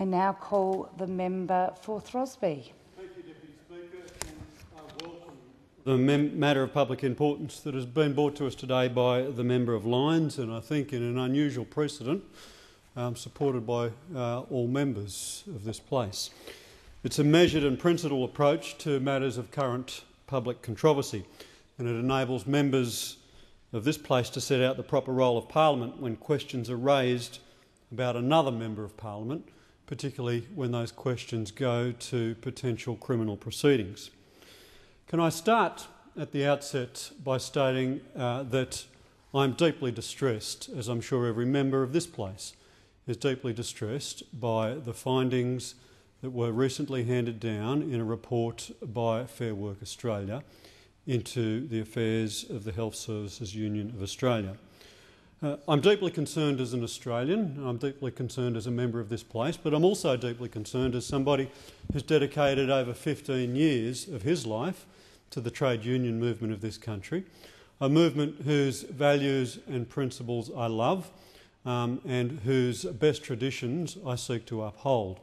I now call the member for Throsby. Thank you, Deputy Speaker, and I welcome the matter of public importance that has been brought to us today by the member of Lyons, and I think in an unusual precedent, supported by all members of this place. It's a measured and principled approach to matters of current public controversy, and it enables members of this place to set out the proper role of Parliament when questions are raised about another Member of Parliament, particularly when those questions go to potential criminal proceedings. Can I start at the outset by stating that I'm deeply distressed, as I'm sure every member of this place is deeply distressed, by the findings that were recently handed down in a report by Fair Work Australia into the affairs of the Health Services Union of Australia. I'm deeply concerned as an Australian, I'm deeply concerned as a member of this place, but I'm also deeply concerned as somebody who's dedicated over 15 years of his life to the trade union movement of this country, a movement whose values and principles I love and whose best traditions I seek to uphold.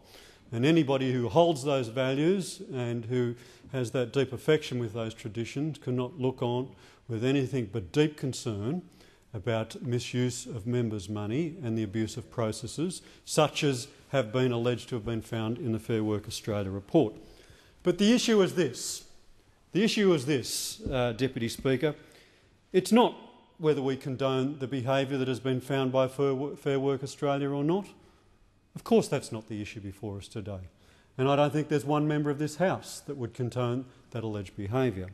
And anybody who holds those values and who has that deep affection with those traditions cannot look on with anything but deep concern about misuse of members' money and the abuse of processes, such as have been alleged to have been found in the Fair Work Australia report. But the issue is this. The issue is this, Deputy Speaker. It's not whether we condone the behaviour that has been found by Fair Work Australia or not. Of course that's not the issue before us today. And I don't think there's one member of this House that would condone that alleged behaviour.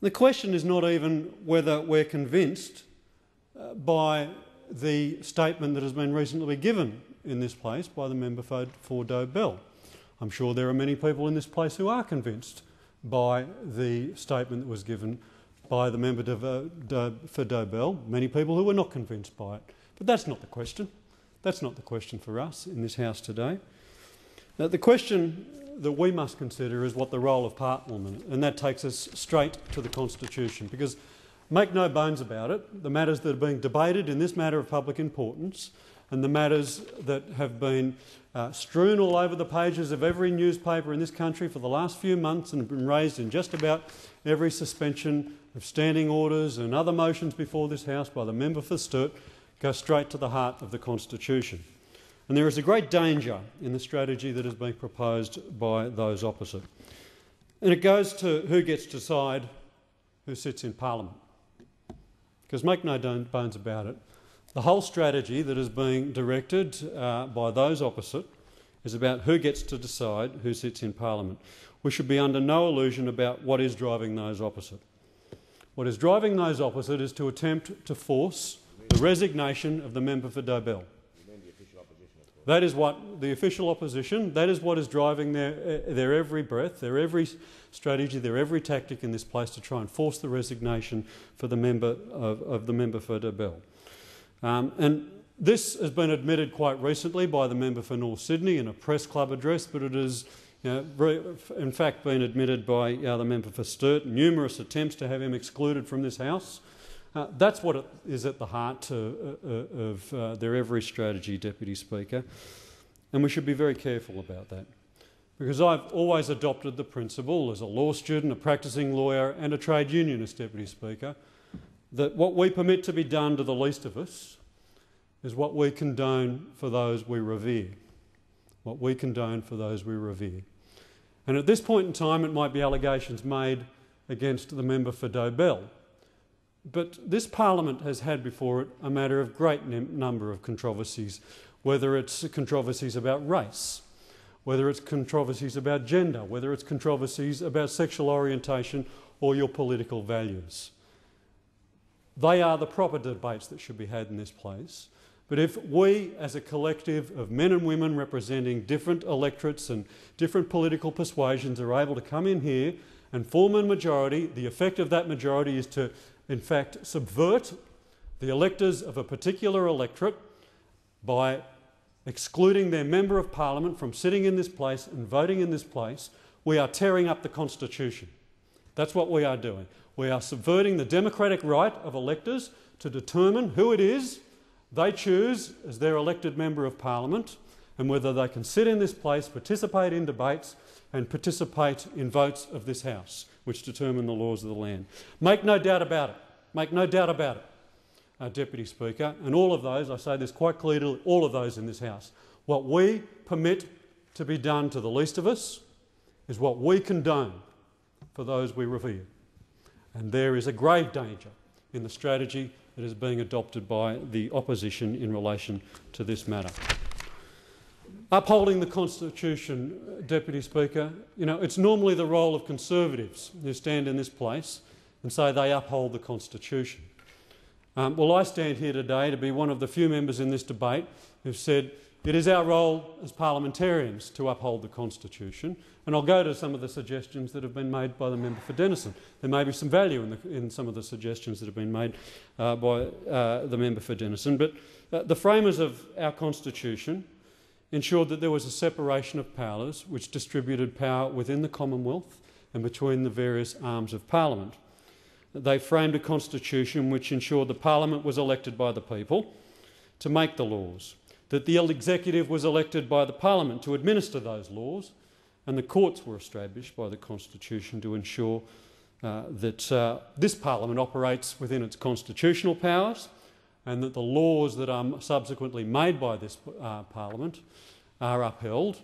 The question is not even whether we're convinced by the statement that has been recently given in this place by the member for Dobell. I'm sure there are many people in this place who are convinced by the statement that was given by the member for Dobell, many people who were not convinced by it. But that's not the question. That's not the question for us in this House today. The question that we must consider is what the role of Parliament, and that takes us straight to the Constitution, because make no bones about it, the matters that are being debated in this matter of public importance and the matters that have been strewn all over the pages of every newspaper in this country for the last few months and have been raised in just about every suspension of standing orders and other motions before this House by the member for Sturt go straight to the heart of the Constitution. And there is a great danger in the strategy that is being proposed by those opposite. And it goes to who gets to decide who sits in Parliament. Because make no bones about it, the whole strategy that is being directed by those opposite is about who gets to decide who sits in Parliament. We should be under no illusion about what is driving those opposite. What is driving those opposite is to attempt to force the resignation of the member for Dobell. That is what the official opposition, that is what is driving their every breath, their every strategy, their every tactic in this place to try and force the resignation for the member of the member for Dobell. And this has been admitted quite recently by the member for North Sydney in a press club address, but it has in fact been admitted by the member for Sturt, numerous attempts to have him excluded from this House. That's what is at the heart of their every strategy, Deputy Speaker, and we should be very careful about that. Because I've always adopted the principle, as a law student, a practising lawyer and a trade unionist, Deputy Speaker, that what we permit to be done to the least of us is what we condone for those we revere. What we condone for those we revere. And at this point in time it might be allegations made against the member for Dobell. But this Parliament has had before it a matter of great number of controversies, whether it's controversies about race, whether it's controversies about gender, whether it's controversies about sexual orientation or your political values. They are the proper debates that should be had in this place. But if we, as a collective of men and women representing different electorates and different political persuasions, are able to come in here and form a majority, the effect of that majority is to in fact subvert the electors of a particular electorate by excluding their member of Parliament from sitting in this place and voting in this place, we are tearing up the Constitution. That's what we are doing. We are subverting the democratic right of electors to determine who it is they choose as their elected member of Parliament, and whether they can sit in this place, participate in debates and participate in votes of this House, which determine the laws of the land. Make no doubt about it. Make no doubt about it, Deputy Speaker, and all of those, I say this quite clearly, all of those in this House. What we permit to be done to the least of us is what we condone for those we revere. And there is a grave danger in the strategy that is being adopted by the opposition in relation to this matter. Upholding the Constitution, Deputy Speaker, it's normally the role of Conservatives who stand in this place and say they uphold the Constitution. Well, I stand here today to be one of the few members in this debate who've said it is our role as parliamentarians to uphold the Constitution, and I'll go to some of the suggestions that have been made by the member for Denison. There may be some value in some of the suggestions that have been made by the member for Denison, but the framers of our Constitution ensured that there was a separation of powers which distributed power within the Commonwealth and between the various arms of Parliament. They framed a constitution which ensured the Parliament was elected by the people to make the laws, that the executive was elected by the Parliament to administer those laws, and the courts were established by the Constitution to ensure that this Parliament operates within its constitutional powers, and that the laws that are subsequently made by this Parliament are upheld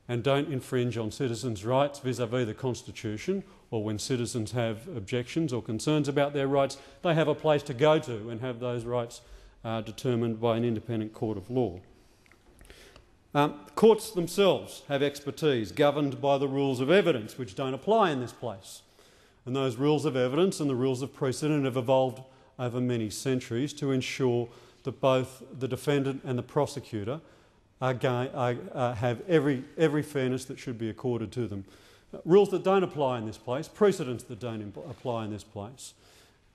and don't infringe on citizens' rights vis-à-vis the Constitution, or when citizens have objections or concerns about their rights, they have a place to go to and have those rights determined by an independent court of law. Courts themselves have expertise governed by the rules of evidence, which don't apply in this place. And those rules of evidence and the rules of precedent have evolved over many centuries to ensure that both the defendant and the prosecutor have every fairness that should be accorded to them. Rules that don't apply in this place, precedents that don't apply in this place.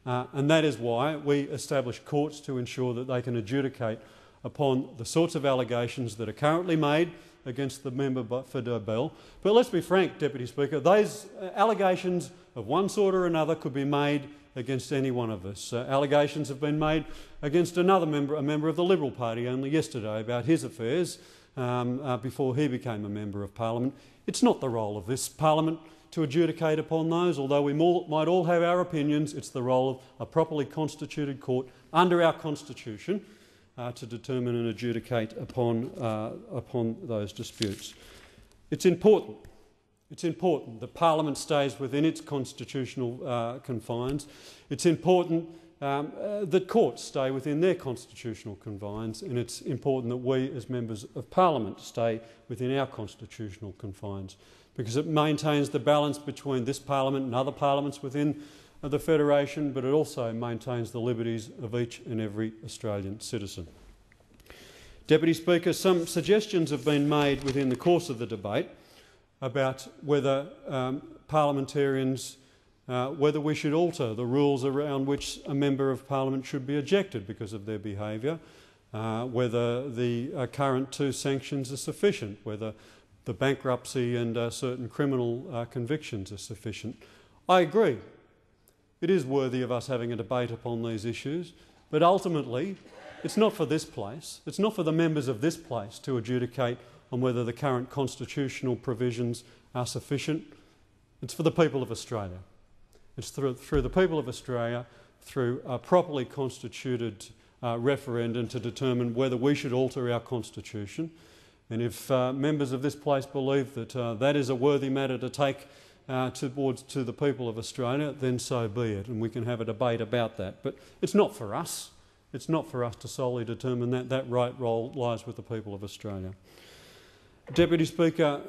And that is why we establish courts to ensure that they can adjudicate upon the sorts of allegations that are currently made against the member for Dobell. But let's be frank, Deputy Speaker, those allegations of one sort or another could be made against any one of us. Allegations have been made against a member of the Liberal Party only yesterday about his affairs before he became a Member of Parliament. It's not the role of this Parliament to adjudicate upon those, although we might all have our opinions. It's the role of a properly constituted court under our Constitution to determine and adjudicate upon those disputes. It's important that Parliament stays within its constitutional confines. It's important that courts stay within their constitutional confines, and it's important that we as members of Parliament stay within our constitutional confines, because it maintains the balance between this Parliament and other parliaments within the Federation, but it also maintains the liberties of each and every Australian citizen. Deputy Speaker, some suggestions have been made within the course of the debate about whether parliamentarians, whether we should alter the rules around which a Member of Parliament should be ejected because of their behaviour, whether the current 2 sanctions are sufficient, whether the bankruptcy and certain criminal convictions are sufficient. I agree. It is worthy of us having a debate upon these issues, but ultimately it's not for this place, it's not for the members of this place to adjudicate on whether the current constitutional provisions are sufficient. It's for the people of Australia. It's through the people of Australia, through a properly constituted referendum to determine whether we should alter our Constitution. And if members of this place believe that that is a worthy matter to take to the people of Australia, then so be it, and we can have a debate about that. But it's not for us. It's not for us to solely determine that. That right role lies with the people of Australia. Deputy Speaker,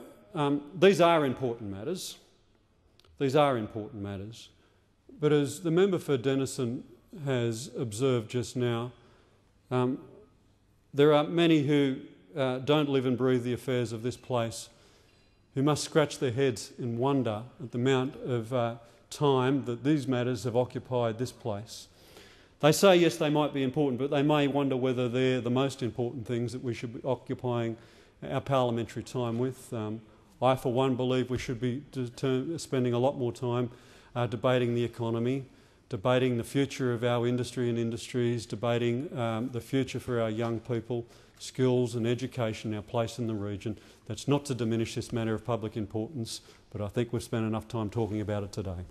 these are important matters. These are important matters. But as the member for Denison has observed just now, there are many who don't live and breathe the affairs of this place who must scratch their heads in wonder at the amount of time that these matters have occupied this place. They say, yes, they might be important, but they may wonder whether they're the most important things that we should be occupying our parliamentary time with. I, for one, believe we should be spending a lot more time debating the economy, debating the future of our industry and industries, debating the future for our young people, skills and education, our place in the region. That's not to diminish this matter of public importance, but I think we've spent enough time talking about it today.